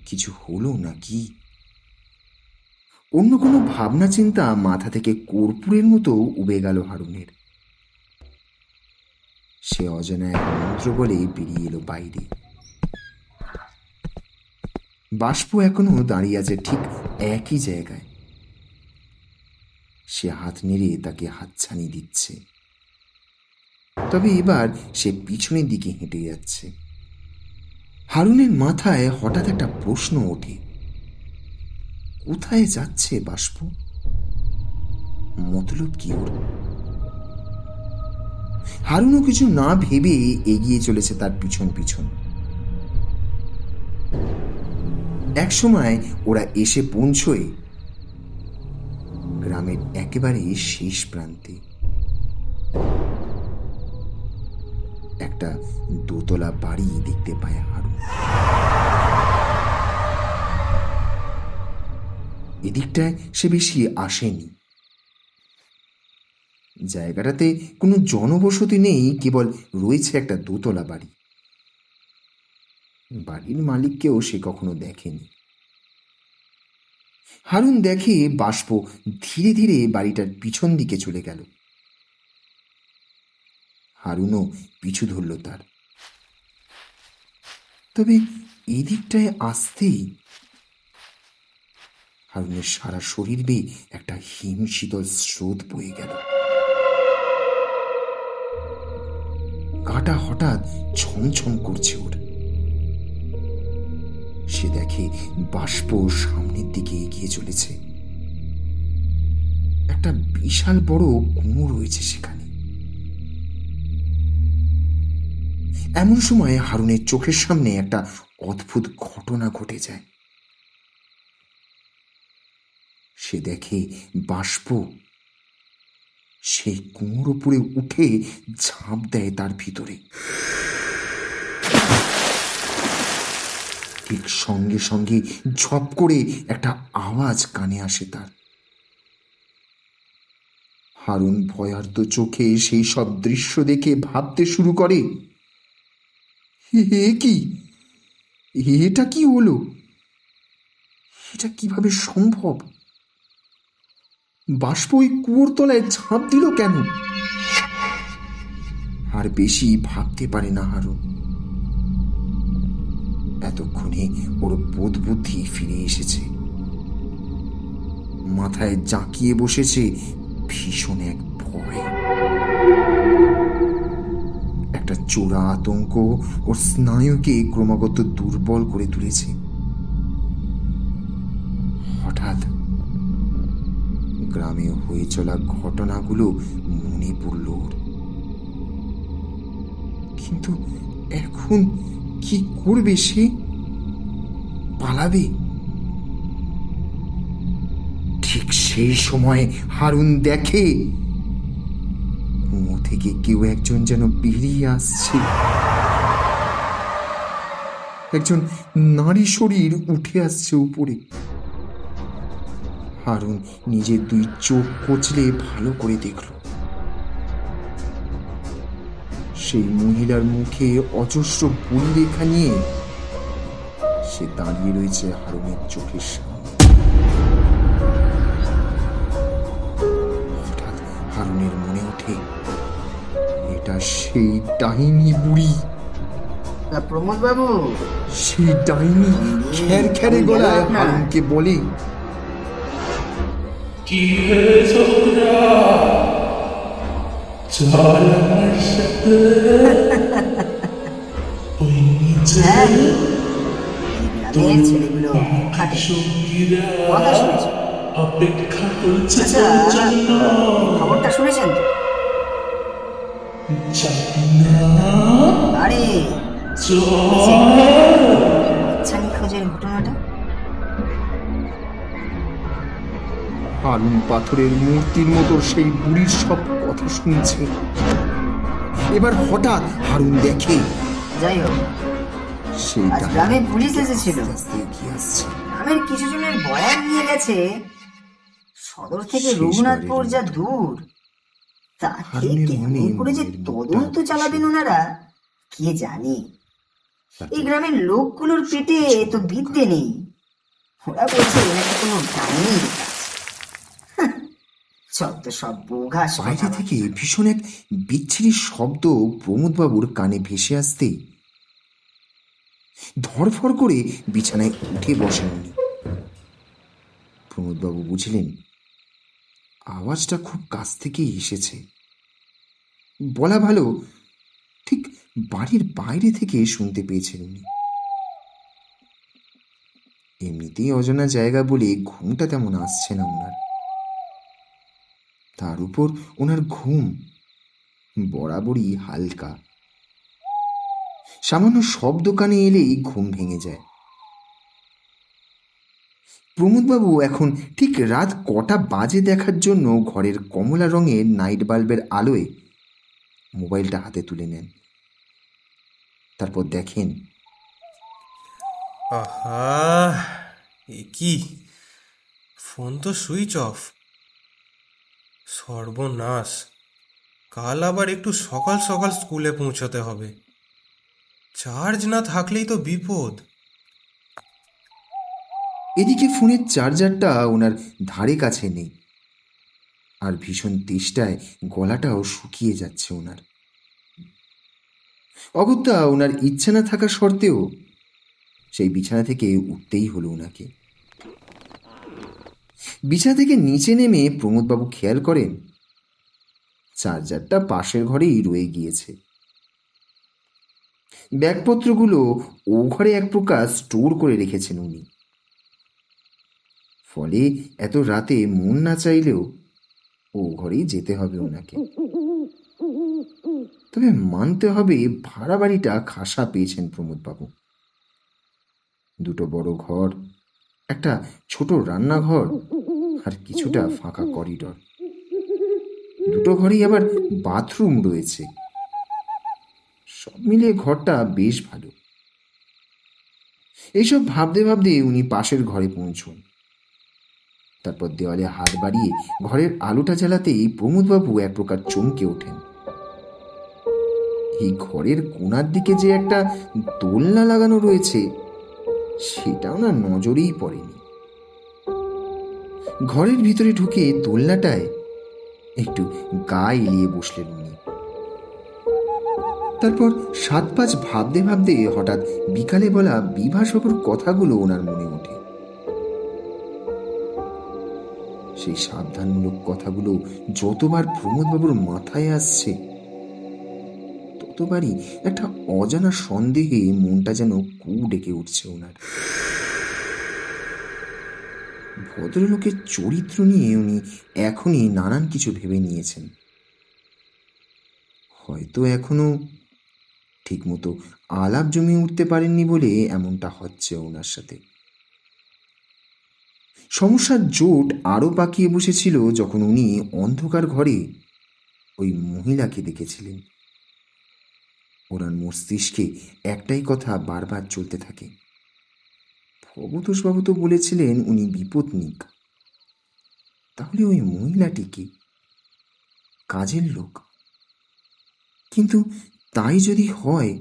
কিছু হলো নাকি? অন্য কোনো ভাবনা চিন্তা মাথা থেকে কর্পূরের মতো উবে গেল হারুনের। সে অজানা এক মন্ত্র বলে বেরিয়ে এলো বাইরে। বাষ্প এখনো দাঁড়িয়ে আছে ঠিক একই জায়গায়। সে হাত নেড়ে তাকে হাতছানি দিচ্ছে। তবে এবার সে পিছনের দিকে হেঁটে যাচ্ছে। হারুনের মাথায় হঠাৎ একটা প্রশ্ন ওঠে, কোথায় যাচ্ছে বাষ্প? মতলব কি ওর? হারুনও কিছু না ভেবে এগিয়ে চলেছে তার পিছন পিছন। এক সময় ওরা এসে পৌঁছয় গ্রামের একেবারে শেষ প্রান্তে। একটা দোতলা বাড়ি দেখতে পায় হারুন। এদিকটায় সে বেশি আসেনি। জায়গাটাতে কোনো জনবসতি নেই, কেবল রয়েছে একটা দোতলা বাড়ি। বাড়ির মালিককেও সে কখনো দেখেনি। হারুন দেখে বাষ্প ধীরে ধীরে বাড়িটার পিছন দিকে চলে গেল। হারুনও পিছু ধরল তার। তবে এদিকটায় আসতেই হারুনের সারা শরীর বেয়ে একটা হিমশীতল স্রোত বয়ে গেল। গাটা হঠাৎ ছমছম করছে ওর। সে দেখে বাষ্প সামনের দিকে এগিয়ে চলেছে। একটা বিশাল বড় কুয়ো রয়েছে সেখানে। এমন সময় হারুনের চোখের সামনে একটা অদ্ভুত ঘটনা ঘটে যায়। সে দেখে বাষ্প সেই কুয়োর উপরে উঠে ঝাঁপ দেয় তার ভিতরে। ঠিক সঙ্গে সঙ্গে ঝপ করে একটা আওয়াজ কানে আসে তার। হারুন ভয়ার্ত চোখে সেই সব দৃশ্য দেখে ভাবতে শুরু করে, কি এটা কি হলো? এটা কিভাবে সম্ভব? বাষ্প ওই কুয়োর তলায় ঝাঁপ দিল কেন? আর বেশি ভাবতে পারে না হারুন। এতক্ষণে ওর বোধ বুদ্ধি ফিরে এসেছে। মাথায় জাঁকিয়ে বসেছে ভীষণ এক ভয়। একটা চোরা আতঙ্ক ওর স্নায়ুকে ক্রমাগত দুর্বল করে তুলেছে। হঠাৎ গ্রামে হয়ে চলা ঘটনাগুলো মনে পড়ল ওর। কিন্তু এখন কি করবে সে? পালাবে? ঠিক সেই সময় হারুন দেখে কুয়ো থেকে কেউ একজন যেন বেরিয়ে আসছে। একজন নারী শরীর উঠে আসছে উপরে। হারুন নিজের দুই চোখ কচলে ভালো করে দেখল। সেই মহিলার মুখে অজস্র বলিরেখা নিয়ে সে দাঁড়িয়ে রয়েছে হারুনের চোখের সামনে। হঠাৎ হারুনের মনে ওঠে এটা সেই ডাইনি বুড়ি। প্রমোদ বাবু, সেই ডাইনি খ্যার খ্যারে গলায় হারুনকে বলে, কি হয়েছে ওরা? চল আমার সাথে। ওই নিচে গ্রামের ছেলেগুলো খাটে, সঙ্গীরা কথা শুনেছি। অপেক্ষা করছে আচ্ছা, তোর জন্য। খবরটা শুনেছেন তো? জানি না। আরে চল। ছানি খোঁজের ঘটনাটা হারুন পাথরের মূর্তির মতো সেই বুড়ির সব কথা শুনছে। এবার হঠাৎ হারুন দেখে যাই হোক, সেই আজ গ্রামে পুলিশ এসেছিল। এগিয়ে আসছে। গ্রামের কিছু জনের বয়ান নিয়ে গেছে সদর থেকে শেষবারের রঘুনাথপুর যা মতো। দূর, তা হারুনের থেকে মনে কেমন করে যে মায়ের তদন্ত মুখটা চালাবেন ওনারা কে জানে। এই গ্রামের লোকগুলোর পেটে তো বিদ্যে নেই। ওরা বলছে নাকি কোনো ডাইনি আছে। সব তো সব বোঘাস বাইরে কথা। থেকে ভীষণ এক বিচ্ছিরি শব্দ প্রমোদবাবুর কানে ভেসে আসতে ধরফর করে বিছানায় উঠে বসেন উনি। প্রমোদবাবু বুঝলেন আওয়াজটা খুব কাছ থেকেই এসেছে। বলা ভালো, ঠিক বাড়ির বাইরে থেকে শুনতে পেয়েছেন উনি। এমনিতেই অজানা জায়গা বলে ঘুমটা তেমন আসছে না ওনার। তার উপর ওনার ঘুম বরাবরই হালকা। সামান্য শব্দ কানে এলেই ঘুম ভেঙে যায়। প্রমোদবাবু এখন ঠিক রাত কটা বাজে দেখার জন্য ঘরের কমলা রঙের নাইট বাল্বের আলোয় মোবাইলটা হাতে তুলে নেন। তারপর দেখেন আহা, এ কি, ফোন তো সুইচ অফ। সর্বনাশ, কাল আবার একটু সকাল সকাল স্কুলে পৌঁছতে হবে। চার্জ না থাকলেই তো বিপদ। এদিকে ফোনের চার্জারটা ওনার ধারে কাছে নেই, আর ভীষণ তেষ্টায় গলাটাও শুকিয়ে যাচ্ছে ওনার। অগত্যা ওনার ইচ্ছা না থাকা সত্ত্বেও সেই বিছানা থেকে উঠতেই হলো ওনাকে। বিছানা থেকে নিচে নেমে প্রমোদবাবু খেয়াল করেন চার্জারটা পাশের ঘরেই রয়ে গিয়েছে। ব্যাগপত্রগুলো ও ঘরে এক প্রকার স্টোর করে রেখেছেন উনি। ফলে এত রাতে মন না চাইলেও ও ঘরেই যেতে হবে ওনাকে। তবে মানতে হবে ভাড়া বাড়িটা খাসা পেয়েছেন প্রমোদবাবু। দুটো বড় ঘর, একটা ছোট রান্নাঘর আর কিছুটা ফাঁকা করিডর। দুটো ঘরেই আবার বাথরুম রয়েছে। সব মিলিয়ে ঘরটা বেশ ভালো। এইসব ভাবতে ভাবতে উনি পাশের ঘরে পৌঁছন। তারপর দেওয়ালে হাত বাড়িয়ে ঘরের আলোটা জ্বালাতেই প্রমোদবাবু এক প্রকার চমকে ওঠেন। এই ঘরের কোণার দিকে যে একটা দোলনা লাগানো রয়েছে সেটা ওনার নজরেই পড়েনি। ঘরের ভিতরে ঢুকে দোলনাটায় একটু গা এলিয়ে বসলেন উনি। তারপর 7-5 ভাবতে ভাবতে হঠাৎ বিকালে বলা বিভাসকর কথাগুলো ওনার মনে ওঠে। সেই সাবধানমূলক কথাগুলো যতবার প্রমোদবাবুর মাথায় আসছে কতবারই একটা অজানা সন্দেহে মনটা যেন কু ডেকে উঠছে ওনার। ভদ্রলোকের চরিত্র নিয়ে উনি এখনই নানান কিছু ভেবে নিয়েছেন। হয়তো এখনো ঠিকমতো আলাপ জমিয়ে উঠতে পারেননি বলে এমনটা হচ্ছে ওনার সাথে। সমস্যার জোট আরো পাকিয়ে বসেছিল যখন উনি অন্ধকার ঘরে ওই মহিলাকে দেখেছিলেন। ওনার মস্তিষ্কে একটাই কথা বারবার চলতে থাকে, ভবতোষবাবু তো বলেছিলেন উনি বিপত্নিক, তাহলে ওই মহিলাটি কি কাজের লোক? কিন্তু তাই যদি হয়,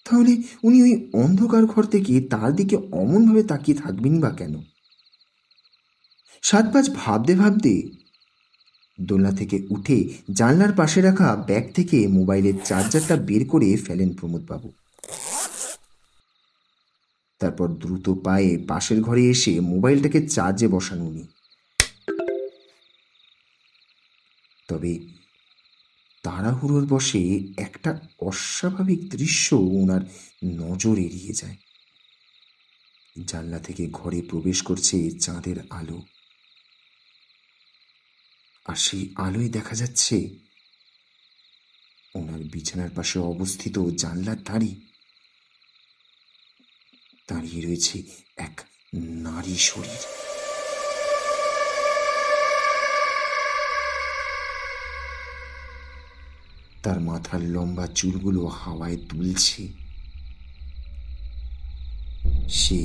তাহলে উনি ওই অন্ধকার ঘর থেকে তার দিকে অমনভাবে তাকিয়ে থাকবেনই বা কেন? 7-5 ভাবতে ভাবতে দোলনা থেকে উঠে জানলার পাশে রাখা ব্যাগ থেকে মোবাইলের চার্জারটা বের করে ফেলেন প্রমোদবাবু। তারপর দ্রুত পায়ে পাশের ঘরে এসে মোবাইলটাকে চার্জে বসান উনি। তবে তাড়াহুড়োর বশে একটা অস্বাভাবিক দৃশ্য ওনার নজর এড়িয়ে যায়। জানলা থেকে ঘরে প্রবেশ করছে চাঁদের আলো, আর সেই আলোয় দেখা যাচ্ছে ওনার বিছানার পাশে অবস্থিত জানলার ধারে দাঁড়িয়ে রয়েছে এক নারী শরীর। তার মাথার লম্বা চুলগুলো হাওয়ায় দুলছে। সে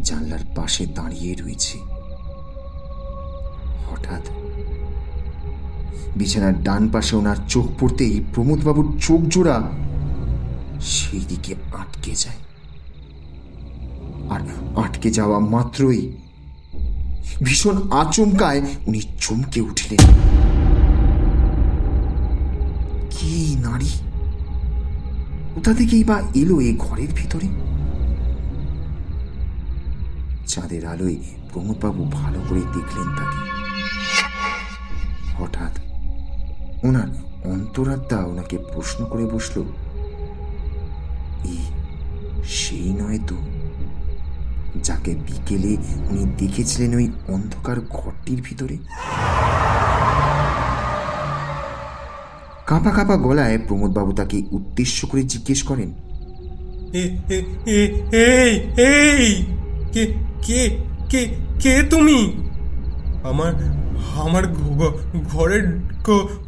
জানলার পাশে দাঁড়িয়ে রয়েছে। হঠাৎ বিছানার ডান পাশে ওনার চোখ পড়তেই প্রমোদবাবুর চোখ জোড়া সেই দিকে আটকে যায়। আর আটকে যাওয়া মাত্রই ভীষণ আচমকায় উনি চমকে উঠলেন। কি নারী, কোথা থেকেই বা এলো এ ঘরের ভিতরে? চাঁদের আলোয় প্রমোদবাবু ভালো করে দেখলেন তাকে। হঠাৎ ওনার অন্তরাত্মা ওনাকে প্রশ্ন করে বসল, সেই নয় তো যাকে বিকেলে উনি দেখেছিলেন ওই অন্ধকার ঘরটির ভিতরে? কাঁপা কাঁপা গলায় প্রমোদবাবু তাকে উদ্দেশ্য করে জিজ্ঞেস করেন, কে তুমি? আমার আমার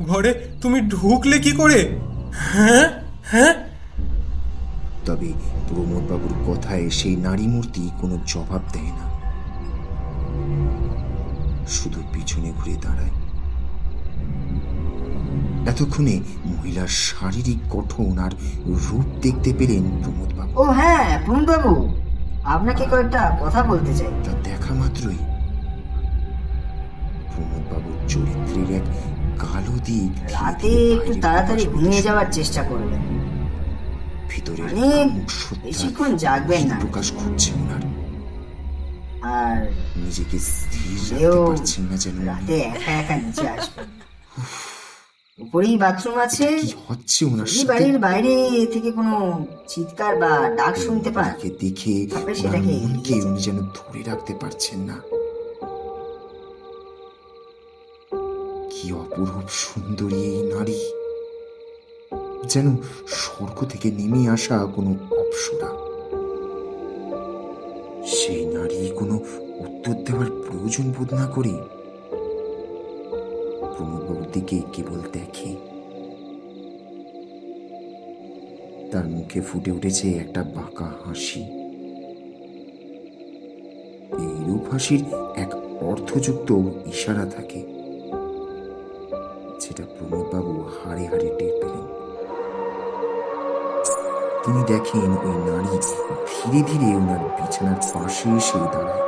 ঘরে তুমি ঢুকলে কি করে? হ্যাঁ হ্যাঁ। তবে প্রমোদবাবুর কথায় সেই নারী মূর্তি কোনো জবাব দেয় না, শুধু পিছনে ঘুরে দাঁড়ায়। এতক্ষণে মহিলার শারীরিক গঠন আর রূপ দেখতে পেলেন প্রমোদবাবু। ও হ্যাঁ প্রমোদবাবু, আপনাকে কয়েকটা কথা বলতে চাই। তা দেখা মাত্রই প্রমোদবাবুর চরিত্রের এক কালো দিক রাতে একটু তাড়াতাড়ি ঘুমিয়ে যাওয়ার চেষ্টা করবেন, ভিতরের বেশিক্ষণ জাগবেন না। প্রকাশ করছে ওনার। আর নিজেকে স্থির রাখতে পারছেন না যেন। রাতে একা একা নিচে আসবেন, উপরেই বাথরুম আছে। কি হচ্ছে ওনার সাথে? বাড়ির বাইরে থেকে কোনো চিৎকার বা ডাক শুনতে পান, দেখে সেটাকে উনি যেন ধরে রাখতে পারছেন না। কি অপরূপ সুন্দরী এই নারী, যেন স্বর্গ থেকে নেমে আসা কোনো অপ্সরা। সেই নারী কোনো উত্তর দেওয়ার প্রয়োজন বোধ না করে প্রমোদবাবুর দিকে কেবল দেখে। তার মুখে ফুটে উঠেছে একটা বাঁকা হাসি। এইরূপ হাসির এক অর্থযুক্ত ইশারা থাকে, যেটা প্রমোদবাবু হাড়ে হাড়ে টের পেলেন। তিনি দেখেন ওই নারী ধীরে ধীরে ওনার বিছানার পাশে এসে দাঁড়ায়।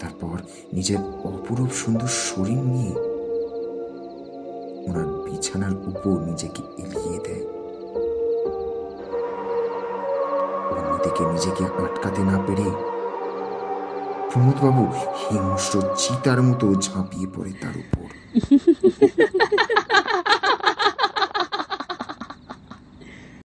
তারপর নিজের অপরূপ সুন্দর শরীর নিয়ে ওনার বিছানার উপর নিজেকে এলিয়ে দেয়। অন্যদিকে নিজেকে আটকাতে না পেরে প্রমোদবাবু হিংস্র চিতার মতো ঝাঁপিয়ে পড়ে তার উপর।